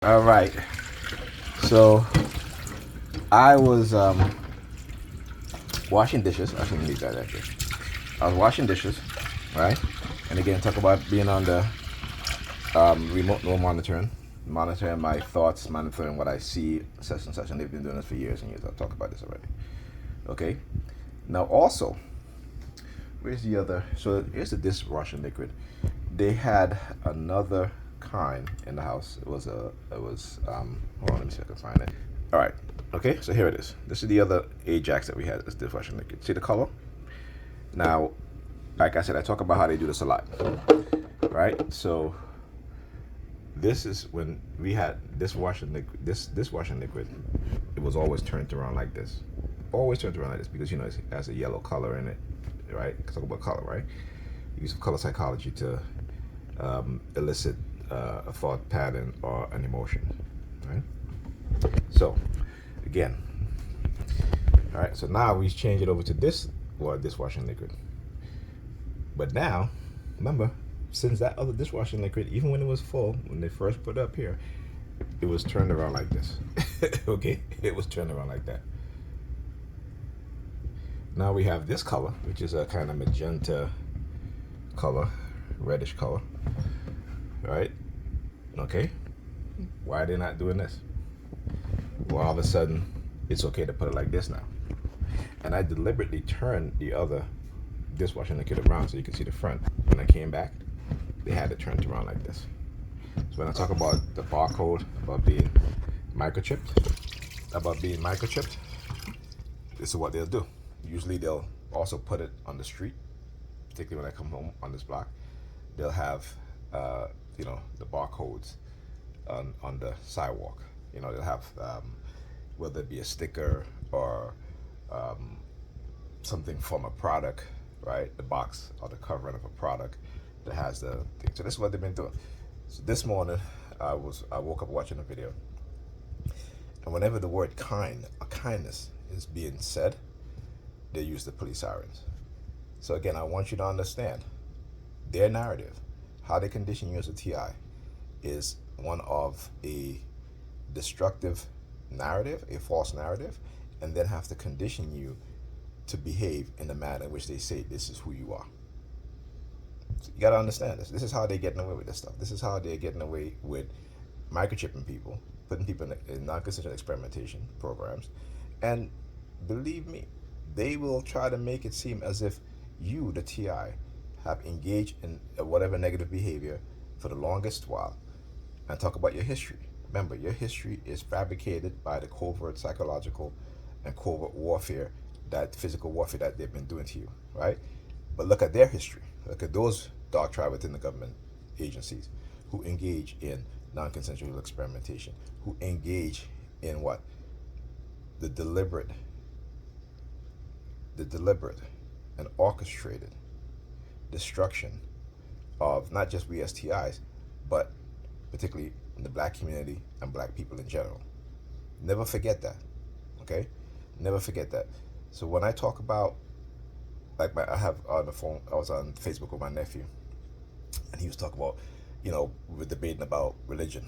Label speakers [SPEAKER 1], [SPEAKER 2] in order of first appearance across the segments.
[SPEAKER 1] All right. So I was washing dishes. I shouldn't leave that there. I was washing dishes, right? And again, talk about being on the remote no monitoring my thoughts, monitoring what I see, such and such. And they've been doing this for years and years. I'll talk about this already. Okay. Now also, where's the other? So here's the dishwashing liquid. They had another kind in the house. Hold on, let me see if I can find it. All right. Okay, so here it is. This is the other Ajax that we had. This dishwashing liquid. See the color? Now, like I said, I talk about how they do this a lot, right? So this is when we had this washing liquid. This washing liquid, it was always turned around like this. Always turned around like this because it has a yellow color in it, right? Talk about color, right? Use color psychology to elicit a thought pattern or an emotion, right? So again, all right. So now we change it over to this dishwashing liquid. But now, remember, since that other dishwashing liquid, even when it was full, when they first put it up here, it was turned around like this. Okay, it was turned around like that. Now we have this color, which is a kind of magenta color, reddish color, right? Okay, why are they not doing this? Well, all of a sudden, it's okay to put it like this now. And I deliberately turned the other dishwashing liquid around so you can see the front. When I came back, they had it turned around like this. So when I talk about the barcode, about being microchipped, this is what they'll do. Usually they'll also put it on the street, particularly when I come home on this block. They'll have, the barcodes on the sidewalk. They'll have, whether it be a sticker or something from a product, right? The box or the covering of a product that has the thing. So this is what they've been doing. So this morning, I woke up watching a video, and whenever the word kind or kindness is being said, they use the police sirens. So again, I want you to understand their narrative, how they condition you as a TI, is one of a destructive narrative, a false narrative, and then have to condition you to behave in the manner in which they say this is who you are. So you got to understand this. This is how they're getting away with this stuff. This is how they're getting away with microchipping people, putting people in non-consensual experimentation programs. And believe me, they will try to make it seem as if you, the TI, have engaged in whatever negative behavior for the longest while, and talk about your history. Remember, your history is fabricated by the covert psychological and covert warfare, that physical warfare that they've been doing to you, right? But look at their history. Look at those dark tribes within the government agencies who engage in non-consensual experimentation, who engage in what? The deliberate and orchestrated destruction of not just we as TIs, but particularly in the black community and black people in general. Never forget that, okay? Never forget that. So when I talk about, I have on the phone, I was on Facebook with my nephew, and he was talking about, we're debating about religion,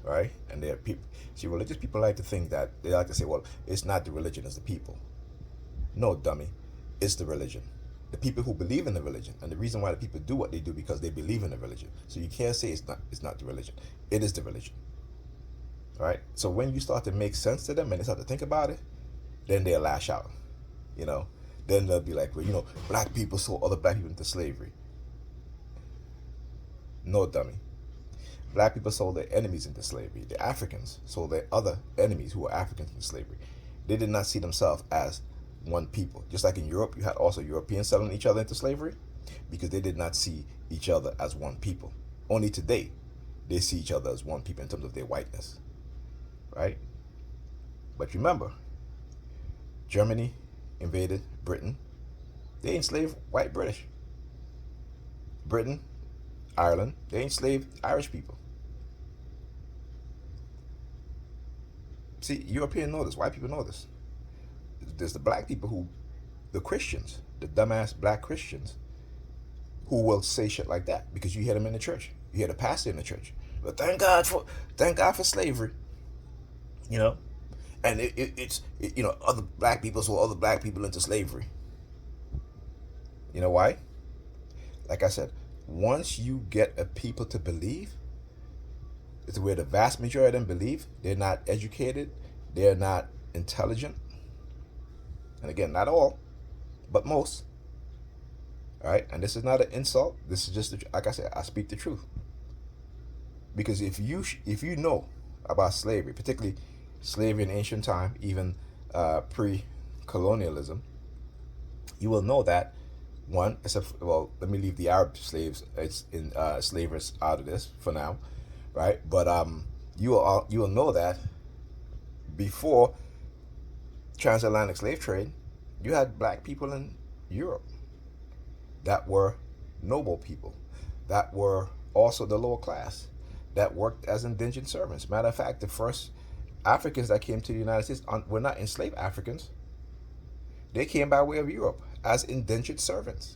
[SPEAKER 1] right? And there are people, see, religious people like to think that, they like to say, well, it's not the religion, it's the people. No, dummy, it's the religion. The people who believe in the religion, and the reason why the people do what they do because they believe in the religion. So you can't say it's not the religion. It is the religion. All right? So when you start to make sense to them and they start to think about it, then they'll lash out. Then they'll be like, well, black people sold other black people into slavery. No, dummy. Black people sold their enemies into slavery. The Africans sold their other enemies who were Africans into slavery. They did not see themselves as one people. Just like in Europe, you had also Europeans selling each other into slavery because they did not see each other as one people. Only today, they see each other as one people in terms of their whiteness, right? But remember, Germany invaded Britain. They enslaved white British. Britain, Ireland, they enslaved Irish people. See, Europeans know this. White people know this. There's the black people the Christians, the dumbass black Christians, who will say shit like that because you hear them in the church. You hear the pastor in the church. But thank God for slavery, you know. And other black people sold other black people into slavery. You know why? Like I said, once you get a people to believe, it's where the vast majority of them believe. They're not educated, they're not intelligent, and again, not all, but most. All right, and this is not an insult. This is just like I said. I speak the truth because if you know about slavery, particularly slavery in ancient time, even pre-colonialism, you will know that one. Except well, let me leave the Arab slaves. It's in slavers out of this for now, right? But you will know that before transatlantic slave trade, you had black people in Europe that were noble people, that were also the lower class, that worked as indentured servants. Matter of fact, the first Africans that came to the United States were not enslaved Africans. They came by way of Europe as indentured servants.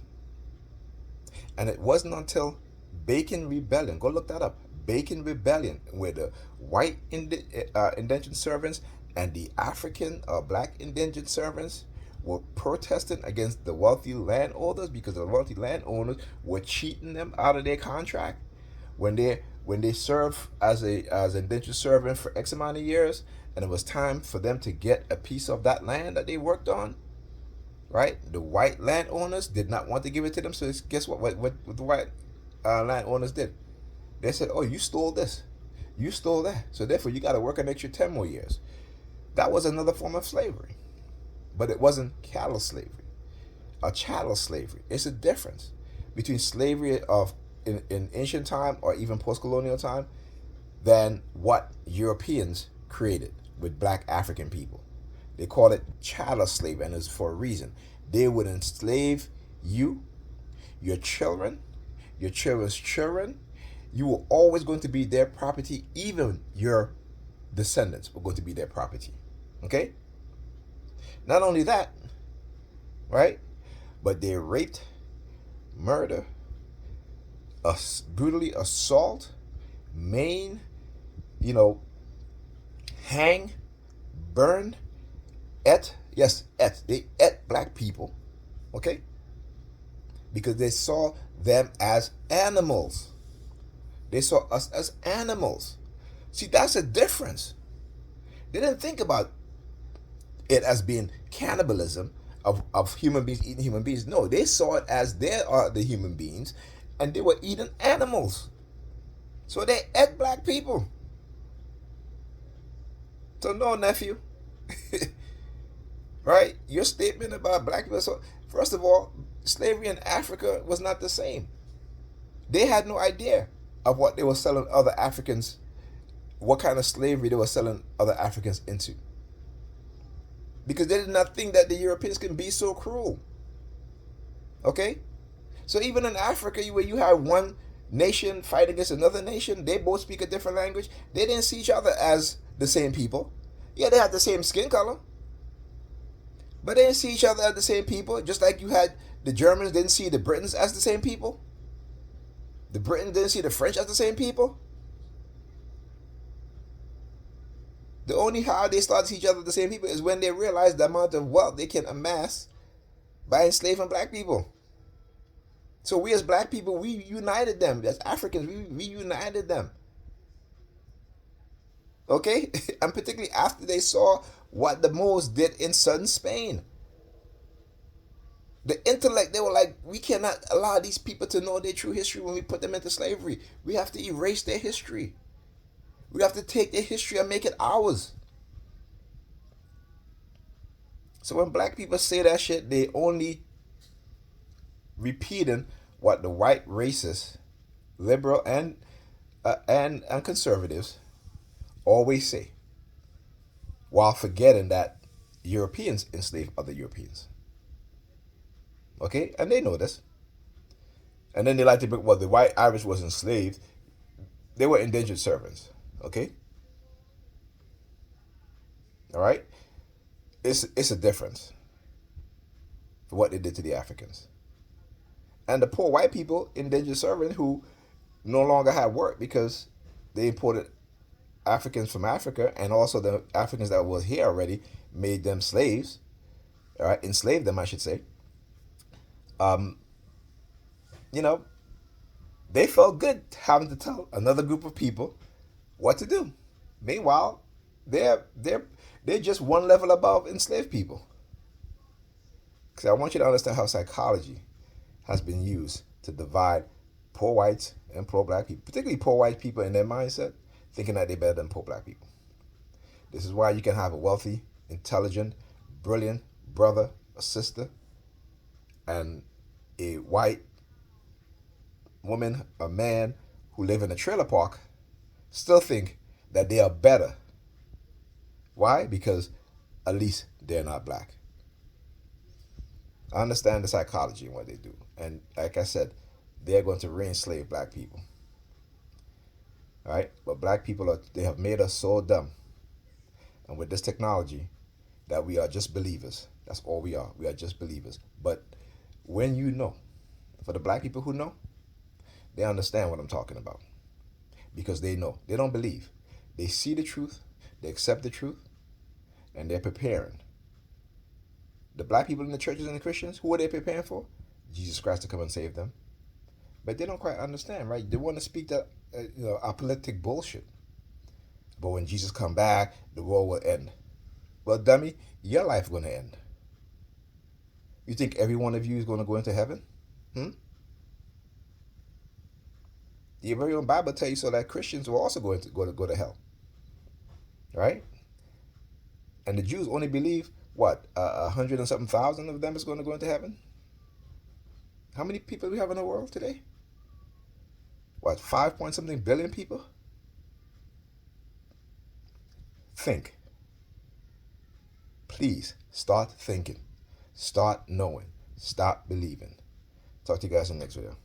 [SPEAKER 1] And it wasn't until Bacon Rebellion, go look that up, Bacon Rebellion, where the white indentured servants and the African black indentured servants were protesting against the wealthy landowners because the wealthy landowners were cheating them out of their contract when they served as indentured servant for X amount of years, and it was time for them to get a piece of that land that they worked on. Right, the white landowners did not want to give it to them. So guess what? What the white landowners did? They said, "Oh, you stole this, you stole that. So therefore, you got to work an extra 10 more years." That was another form of slavery, but it wasn't cattle slavery. A chattel slavery. It's a difference between slavery of in ancient time or even post-colonial time than what Europeans created with black African people. They call it chattel slavery, and it's for a reason. They would enslave you, your children, your children's children. You were always going to be their property. Even your descendants were going to be their property. Okay? Not only that, right? But they raped, murder, brutally assault, maim, hang, burn, they ate black people, okay? Because they saw them as animals. They saw us as animals. See, that's a difference. They didn't think about it as being cannibalism of human beings eating human beings. No, they saw it as they are the human beings and they were eating animals. So they ate black people. So no, nephew. Right? Your statement about black people. So first of all, slavery in Africa was not the same. They had no idea of what they were selling other Africans, what kind of slavery they were selling other Africans into. Because they did not think that the Europeans can be so cruel. Okay? So even in Africa, where you have one nation fight against another nation, they both speak a different language. They didn't see each other as the same people. Yeah, they had the same skin color, but they didn't see each other as the same people. Just like you had the Germans didn't see the Britons as the same people. The Britons didn't see the French as the same people. The only how they started to see each other as the same people is when they realized the amount of wealth they can amass by enslaving black people. So we as black people, we united them. As Africans, we united them. Okay? And particularly after they saw what the Moors did in southern Spain. The intellect, they were like, we cannot allow these people to know their true history when we put them into slavery. We have to erase their history. We have to take their history and make it ours. So when black people say that shit, they only repeating what the white racists, liberal and conservatives always say, while forgetting that Europeans enslaved other Europeans. Okay, and they know this. And then they like to bring, well, the white Irish was enslaved. They were indentured servants. Okay, all right. It's a difference for what they did to the Africans. And the poor white people, indentured servants, who no longer had work because they imported Africans from Africa, and also the Africans that were here already made them slaves, all right, enslaved them, I should say. Um, you know, they felt good having to tell another group of people what to do. Meanwhile, they're they're they're just one level above enslaved people. Because I want you to understand how psychology has been used to divide poor whites and poor black people, particularly poor white people in their mindset, thinking that they're better than poor black people. This is why you can have a wealthy, intelligent, brilliant brother or sister and a white woman or man who live in a trailer park still think that they are better. Why? Because at least they're not black. I understand the psychology and what they do. And like I said, they're going to re-enslave black people. All right? But black people they have made us so dumb. And with this technology, that we are just believers. That's all we are. We are just believers. But when you know, for the black people who know, they understand what I'm talking about. Because they know. They don't believe. They see the truth, they accept the truth, and they're preparing. The black people in the churches and the Christians, who are they preparing for? Jesus Christ to come and save them. But they don't quite understand, right? They want to speak that apocalyptic bullshit. But when Jesus come back, the world will end. Well, dummy, your life is going to end. You think every one of you is going to go into heaven? Hmm? The very own Bible tells you so that Christians will also go to hell, right? And the Jews only believe what 100 and something thousand of them is going to go into heaven. How many people do we have in the world today? What 5 point something billion people? Think. Please start thinking, start knowing, stop believing. Talk to you guys in the next video.